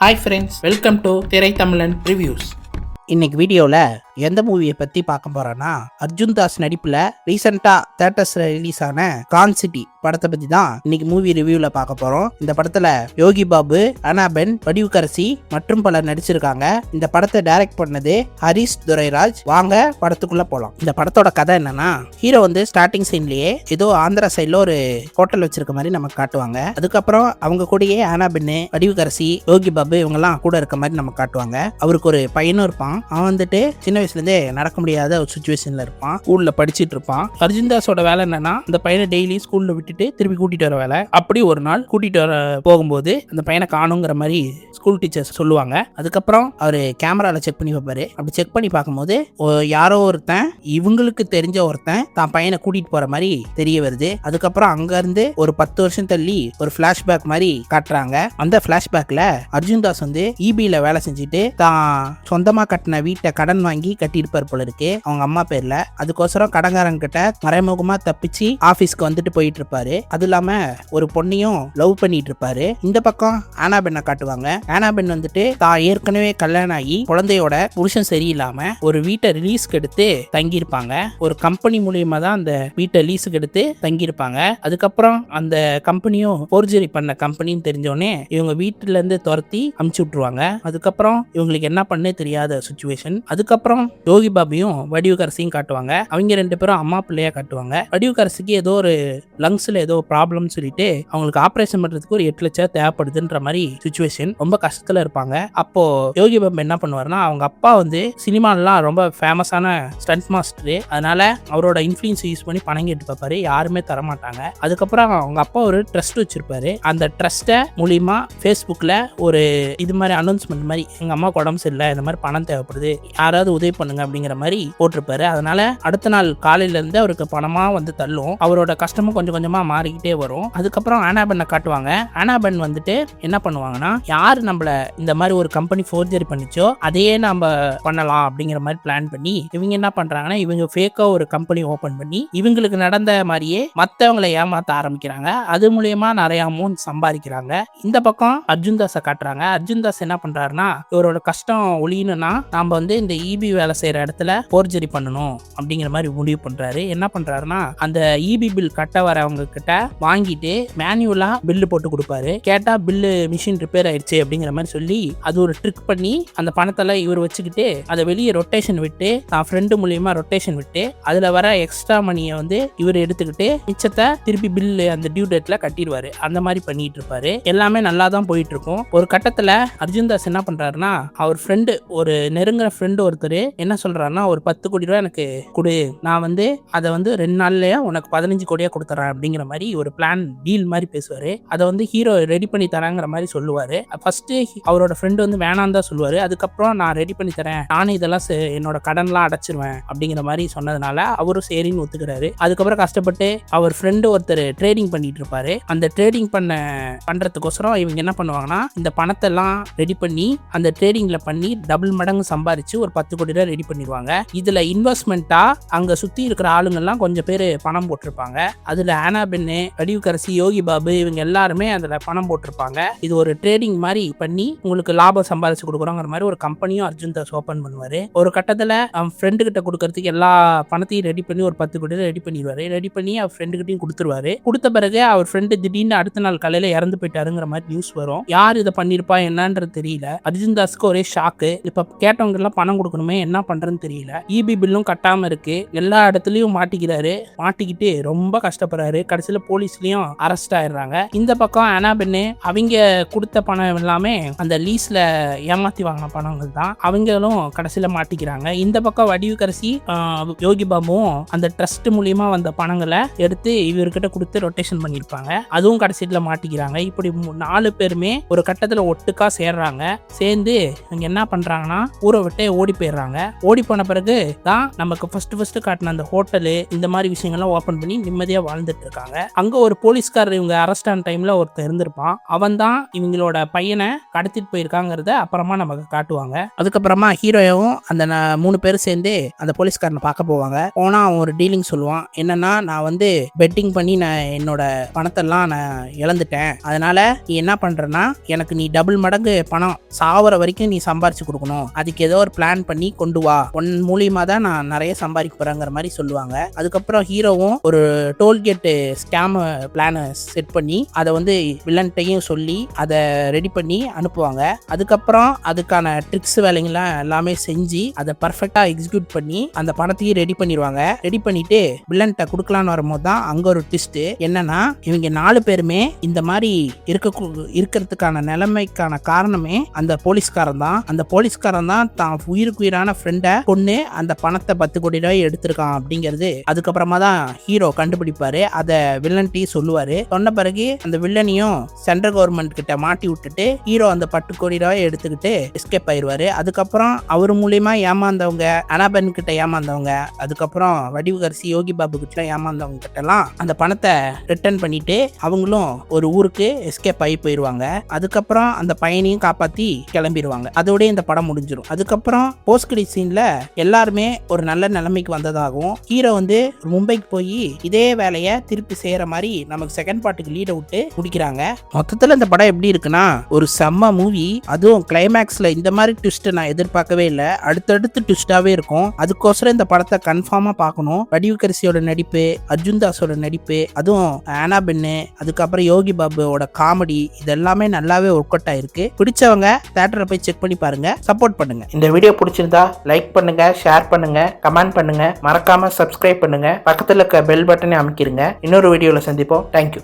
Hi friends, welcome to திரை தமிழன் reviews. இன்னைக்கு வீடியோவில் எந்த மூவியை பற்றி பார்க்க போகிறோன்னா, அர்ஜுன் தாஸ் நடிப்பில் ரீசெண்டாக தேட்டர்ஸில் ரிலீஸ் ஆன கான் சிட்டி படத்தை பற்றி தான் இன்னைக்கு மூவி ரிவ்யூவில் பார்க்க போகிறோம். இந்த படத்தில் யோகி பாபு, அனாபென், வடிவுக்கரசி மற்றும் பலர் நடிச்சிருக்காங்க. இந்த படத்தை டைரக்ட் பண்ணது ஹரிஷ் துரைராஜ். வாங்க படத்துக்குள்ளே போகலாம். இந்த படத்தோட கதை என்னன்னா, ஹீரோ ஸ்டார்டிங் சீன்லேயே ஏதோ ஆந்திரா சைடில் ஒரு ஹோட்டல் வச்சிருக்க மாதிரி நமக்கு காட்டுவாங்க. அதுக்கப்புறம் அவங்க கூடயே அனாபென், வடிவுக்கரசி, யோகி பாபு இவங்கெல்லாம் கூட இருக்க மாதிரி நமக்கு காட்டுவாங்க. அவருக்கு ஒரு பையனும் இருப்பான். அவன் சின்ன வயசுலேருந்தே நடக்க முடியாத ஒரு சுச்சுவேஷன்ல இருப்பான். ஸ்கூல்ல படிச்சுட்டு இருப்பான். அர்ஜுன் தாஸோட வேலை என்னன்னா, அந்த பையனை டெய்லி ஸ்கூல்ல விட்டுட்டு திருப்பி கூட்டிட்டு வர வேலை. அப்படி ஒரு நாள் கூட்டிட்டு வர போகும்போது அந்த பையனை காணுங்கிற மாதிரி ஸ்கூல் டீச்சர்ஸ் சொல்லுவாங்க. அதுக்கப்புறம் அவரு கேமரால செக் பண்ணி பார்ப்பாரு. அப்படி செக் பண்ணி பார்க்கும்போது யாரோ ஒருத்தன், இவங்களுக்கு தெரிஞ்ச ஒருத்தன் தான் பையனை கூட்டிட்டு போற மாதிரி தெரிய வருது. அதுக்கப்புறம் அங்க இருந்து ஒரு 10 வருஷம் தள்ளி ஒரு பிளாஷ்பேக் மாதிரி காட்டுறாங்க. அந்த பிளாஷ்பேக்ல அர்ஜுன் தாஸ் இபில வேலை செஞ்சுட்டு தான் சொந்தமா கட்டின வீட்டை கடன் வாங்கி கட்டியிருப்பார் போல இருக்கு, அவங்க அம்மா பேர்ல. அதுக்கோசரம் கடன்காரன் கிட்ட மறைமுகமா தப்பிச்சு ஆபீஸ்க்கு வந்துட்டு போயிட்டு இருப்பாரு. அது இல்லாம ஒரு பொண்ணையும் லவ் பண்ணிட்டு இருப்பாரு. இந்த பக்கம் ஆனாபென்னை காட்டுவாங்க. ஆனாபென் தான் ஏற்கனவே கல்யாணம் ஆகி குழந்தையோட புருஷன் சரியில்லாம ஒரு வீட்டை ரிலீஸ்க்கு எடுத்து தங்கியிருப்பாங்க. ஒரு கம்பெனி மூலியமா தான் அந்த வீட்டை லீஸுக்கு எடுத்து தங்கியிருப்பாங்க. அதுக்கப்புறம் அந்த கம்பெனியும் போர்ஜரி பண்ண கம்பெனின்னு தெரிஞ்சோடனே இவங்க வீட்டுல இருந்து துரத்தி அமுச்சு விட்டுருவாங்க. அதுக்கப்புறம் இவங்களுக்கு என்ன பண்ணே தெரியாத சுச்சுவேஷன். அதுக்கப்புறம் யோகி பாபியும் வடிவுக்கரசியும் காட்டுவாங்க. அவங்க 2 பேரும் அம்மா பிள்ளையா காட்டுவாங்க. வடிவுக்கரசிக்கு ஏதோ ஒரு லங்ஸ்ல ஏதோ ப்ராப்ளம் சொல்லிட்டு அவங்களுக்கு ஆபரேஷன் பண்றதுக்கு ஒரு 8 லட்சம் தேவைப்படுதுன்ற மாதிரி சுச்சுவேஷன். ரொம்ப கஷ்டத்துல இருப்பாங்க. அப்போ யோகி பாபு என்ன பண்ணுவாருன்னா, அவங்க அப்பா சினிமாலாம் ரொம்ப ஃபேமஸான ஸ்டண்ட் மாஸ்டர். அதனால அவரோட இன்ஃப்ளூயன்ஸ் யூஸ் பண்ணி பணம் கேட்டு பார்ப்பாரு. யாருமே தரமாட்டாங்க. அதுக்கப்புறம் அவங்க அப்பா ஒரு ட்ரஸ்ட் வச்சிருப்பாரு. அந்த ட்ரஸ்ட்டை மூலியமா ஃபேஸ்புக்ல ஒரு இது மாதிரி அனௌன்ஸ்மெண்ட் மாதிரி, எங்க அம்மாவுக்கு உடம்பு சரியில்லை, இந்த மாதிரி பணம் தேவைப்படுது, யாராவது உதவி பண்ணுங்க அப்படிங்கிற மாதிரி போட்டிருப்பாரு. அதனால அடுத்த நாள் காலையில இருந்து அவருக்கு பணமா தள்ளும். அவரோட கஷ்டமும் கொஞ்சம் கொஞ்சமா மாறிக்கிட்டே வரும். அதுக்கப்புறம் ஆனாபென்னை காட்டுவாங்க. ஆனாபென் என்ன பண்ணுவாங்கன்னா, யாரு நம்மள இந்த மாதிரி ஒரு கம்பெனி ஃபோர்ஜரி பண்ணிச்சோ அதையே நம்ம பண்ணலாம் அப்படிங்கிற மாதிரி பிளான் பண்ணி இவங்க என்ன பண்றாங்கன்னா, இவங்க ஃபேக்கா ஒரு கம்பெனி ஓபன் பண்ணி இவங்களுக்கு நடந்த மாதிரியே மற்றவங்களை ஏமாத்த ஆரம்பிக்கிறாங்க. அது மூலியமா நிறைய அமௌண்ட் சம்பாதிக்கிறாங்க. இந்த பக்கம் அர்ஜுன் தாஸை காட்டுறாங்க. அர்ஜுன் தாஸ் என்ன பண்றாருன்னா, இவரோட கஷ்டம் ஒழியணும்னா நாம இந்த இபி வேலை செய்யற இடத்துல போர்ஜரி பண்ணணும் அப்படிங்கிற மாதிரி முடிவு பண்றாரு. என்ன பண்றாருன்னா, அந்த இபி பில் கட்ட வரவங்க கிட்ட வாங்கிட்டு மேனுவலா பில்லு போட்டு கொடுப்பாரு. கேட்டா பில்லு மிஷின் ரிப்பேர் ஆயிடுச்சு அப்படிங்கிற மாதிரி சொல்லி அது ஒரு ட்ரிக் பண்ணி அந்த பணத்தெல்லாம் இவர் வச்சுக்கிட்டு அதை வெளியே ரொட்டேஷன் விட்டு, தான் ஃப்ரெண்டு மூலியமா ரொட்டேஷன் விட்டு அதுல வர எக்ஸ்ட்ரா மணியை இவர் எடுத்துக்கிட்டு மிச்சத்தை திருப்பி பில்லு அந்த டியூ டேட்ல கட்டிடுவாரு. அந்த மாதிரி பண்ணிட்டு இருப்பாரு. எல்லாமே நல்லா தான் போயிட்டு இருக்கும். ஒரு கட்டத்துல அர்ஜுன் தாஸ் என்ன பண்றாருன்னா, அவர் ஃப்ரெண்டு, ஒரு நெருங்குற ஃப்ரெண்டு ஒருத்தர் என்ன சொல்றாருன்னா, ஒரு 10 கோடி ரூபாய் எனக்கு கொடு, நான் அதை 2 நாள்லயே உனக்கு 15 கோடியா கொடுத்துறேன் அப்படிங்கிற மாதிரி ஒரு பிளான் டீல் மாதிரி பேசுவாரு. அதை ஹீரோ ரெடி பண்ணி தராங்கிற மாதிரி சொல்லுவாரு. ஃபர்ஸ்ட் அவரோட ஃப்ரெண்டு வேணாம் தான் சொல்லுவாரு. அதுக்கப்புறம் நான் ரெடி பண்ணி தரேன், நானும் இதெல்லாம் என்னோட கடன்லாம் அடைச்சிருவேன் அப்படிங்கிற மாதிரி சொன்னதுனால அவரும் சரின்னு ஒத்துக்கிறாரு. அதுக்கப்புறம் கஷ்டப்பட்டு அவர் ஃப்ரெண்டு ஒருத்தர் ட்ரேடிங் பண்ணிட்டு இருப்பாரு. அந்த ட்ரேடிங் பண்றதுக்கோசரம் இவங்க என்ன பண்ணுவாங்கன்னா, இந்த பணத்தை எல்லாம் ரெடி பண்ணி அந்த ட்ரேடிங்ல பண்ணி டபுள் மடங்கு சம்பாரிச்சு ஒரு 10 கோடி ரூபாய் ரெடி பண்ணிடுவாங்க. இதுல இன்வெஸ்ட்மெண்டா அங்க சுத்தி இருக்கிற ஆளுங்கெல்லாம் கொஞ்சம் பேர் பணம் போட்டிருப்பாங்க. அதுல ஆனாபென், வடிவுக்கரசி, யோகி பாபு இவங்க எல்லாருமே அதுல பணம் போட்டிருப்பாங்க. இது ஒரு ட்ரேடிங் மாதிரி பண்ணி உங்களுக்கு லாபம் சம்பாதிச்சு கொடுக்குறோங்கிற மாதிரி ஒரு கம்பெனியும் அர்ஜுன் தாஸ் ஓபன் பண்ணுவாரு. ஒரு கட்டத்துல அவன் ஃப்ரெண்டு கிட்ட கொடுக்கறதுக்கு எல்லா பணத்தையும் ரெடி பண்ணி ஒரு 10 கோடி ரெடி பண்ணிடுவாரு. ரெடி பண்ணி அவர் ஃப்ரெண்டு கிட்டையும் கொடுத்துருவாரு. கொடுத்த பிறகு அவர் ஃப்ரெண்டு திடீர்னு அடுத்த நாள் காலையில இறந்து போயிட்டாருங்கிற மாதிரி நியூஸ் வரும். யார் இதை பண்ணிருப்பா என்னன்றது தெரியல. அர்ஜுன் தாஸ்க்கு ஒரே ஷாக்கு. இப்ப கேட்டவங்க எல்லாம் பணம் கொடுக்கணுமே, என்ன பண்றதுன்னு தெரியல. இபி பில்லும் கட்டாம இருக்கு. எல்லா இடத்துலயும் மாட்டிக்கிறாரு. மாட்டிக்கிட்டு ரொம்ப கஷ்டப்படுறாரு. கடைசியில போலீஸ்லயும் அரெஸ்ட் ஆயிடுறாங்க. இந்த பக்கம் ஆனாபென் அவங்க கொடுத்த பணம் எல்லாமே அந்த லீஸ்ல ஏமாத்தி வாங்கின பணங்கள் தான். அவங்களும் கடைசியில மாட்டிக்கிறாங்க. இந்த பக்கம் வடிவுக்கரசி, யோகி பாபுவும் அந்த ட்ரஸ்ட் மூலியமா வந்த பணங்களை எடுத்து இவர்கிட்ட கொடுத்து ரொட்டேஷன் பண்ணிருப்பாங்க. அதுவும் கடைசியில மாட்டிக்கிறாங்க. இப்படி 4 பேருமே ஒரு கட்டத்துல ஒட்டுக்கா சேர்றாங்க. சேர்ந்து இவங்க என்ன பண்றாங்கன்னா, ஊரை விட்டு ஓடி போயிடுறாங்க. போயிடுவாங்க. ஓடி போன பிறகு தான் நமக்கு ஃபர்ஸ்ட் காட்டின அந்த ஹோட்டலு இந்த மாதிரி விஷயங்கள்லாம் ஓப்பன் பண்ணி நிம்மதியா வாழ்ந்துட்டு இருக்காங்க. அங்க ஒரு போலீஸ்காரர் இவங்க அரெஸ்ட் ஆன டைம்ல ஒருத்தர் இருந்திருப்பான். அவன் தான் இவங்களோட பையனை கடத்திட்டு போயிருக்காங்கிறத அப்புறமா நமக்கு காட்டுவாங்க. அதுக்கப்புறமா ஹீரோயும் அந்த 3 பேரும் சேர்ந்து அந்த போலீஸ்காரனை பார்க்க போவாங்க. போனா அவன் ஒரு டீலிங் சொல்லுவான். என்னன்னா, நான் வந்து பெட்டிங் பண்ணி நான் என்னோட பணத்தெல்லாம் நான் இழந்துட்டேன். அதனால நீ என்ன பண்றனா, எனக்கு நீ டபுள் மடங்கு பணம் சாவர வரைக்கும் நீ சம்பாரிச்சு கொடுக்கணும். அதுக்கு ஏதோ ஒரு பிளான் பண்ணி கொண்டு வா. உன் மூலியமா தான் நான் நிறைய சம்பாதிக்க போறேங்கிற மாதிரி சொல்லுவாங்க. அதுக்கப்புறம் ஹீரோவும் ஒரு டோல்கேட் ஸ்கேம் பிளான செட் பண்ணி அதை வந்து வில்லன்ட்டையும் சொல்லி அதை ரெடி பண்ணி அனுப்புவாங்க. அதுக்கப்புறம் அதுக்கான ட்ரிக்ஸ் வேலைங்களாம் எல்லாமே செஞ்சு அதை பர்ஃபெக்டா எக்ஸிக்யூட் பண்ணி அந்த பணத்தையும் ரெடி பண்ணிடுவாங்க. ரெடி பண்ணிட்டு வில்லன்ட்ட கொடுக்கலான்னு வரும்போது தான் அங்க ஒரு ட்விஸ்ட். என்னன்னா, இவங்க 4 பேருமே இந்த மாதிரி இருக்கிறதுக்கான நிலைமைக்கான காரணமே அந்த போலீஸ்காரன் தான். அந்த போலீஸ்காரன் தான் தான் உயிருக்குயிரான ஃப்ரெண்டை கொண்டு அந்த பணத்தை 10 கோடி ரூபாய் எடுத்திருக்கான் அப்படிங்கிறது அதுக்கப்புறமா தான் ஹீரோ கண்டுபிடிப்பாரு. அதை வில்லன்ட்டையும் சொல்லுவாரு. சொன்ன பிறகு அந்த வில்லனையும் சென்ட்ரல் கவர்மெண்ட் கிட்ட மாட்டி விட்டுட்டு ஹீரோ அந்த 10 கோடி ரூபாய் எடுத்துக்கிட்டு எஸ்கேப் ஆயிடுவாரு. அதுக்கப்புறம் அவர் மூலியமா ஏமாந்தவங்க, அனாபன் கிட்ட ஏமாந்தவங்க, அதுக்கப்புறம் வடிவுகரசி யோகி பாபு கிட்ட ஏமாந்தவங்க கிட்ட எல்லாம் அந்த பணத்தை ரிட்டர்ன் பண்ணிட்டு அவங்களும் ஒரு ஊருக்கு எஸ்கேப் ஆகி போயிடுவாங்க. அதுக்கப்புறம் அந்த பையனையும் காப்பாத்தி கிளம்பிடுவாங்க. அதோட இந்த படம் முடிஞ்சிடும். அதுக்கப்புறம் போஸ்ட் கிரெடிட் சீன்ல எல்லாருமே ஒரு நல்ல நிலைமைக்கு வந்ததாகவும் ஹீரோ வந்து மும்பைக்கு போய் இதே வேலையை திருப்பி செய்யற மாதிரி நமக்கு செகண்ட் பார்ட்டுக்கு லீட விட்டு முடிக்கிறாங்க. மொத்தத்துல இந்த படம் எப்படி இருக்குன்னா, ஒரு செம்ம மூவி. அதுவும் கிளைமேக்ஸ்ல இந்த மாதிரி ட்விஸ்ட் நான் எதிர்பார்க்கவே இல்லை. அடுத்தடுத்து ட்விஸ்டாவே இருக்கும். அதுக்கோசரம் இந்த படத்தை கன்ஃபார்மா பார்க்கணும். வடிவுகரசியோட நடிப்பு, அர்ஜுன் தாஸோட நடிப்பு, அதுவும் ஆனாபென்னு, அதுக்கப்புறம் யோகி பாபுவோட காமெடி, இதெல்லாமே நல்லாவே ஒர்க் அவுட் ஆயிருக்கு. பிடிச்சவங்க தியேட்டரை போய் செக் பண்ணி பாருங்க. சப்போர்ட் பண்ணுங்க. இந்த வீடியோ பிடிச்சிருந்தா லைக் பண்ணுங்க, ஷேர் பண்ணுங்க, கமெண்ட் பண்ணுங்க, மறக்காம சப்ஸ்கிரைப் பண்ணுங்க, பக்கத்துல இருக்க பெல் பட்டனை அமைக்கிருங்க. இன்னொரு வீடியோல சந்திப்போம். தேங்க்யூ.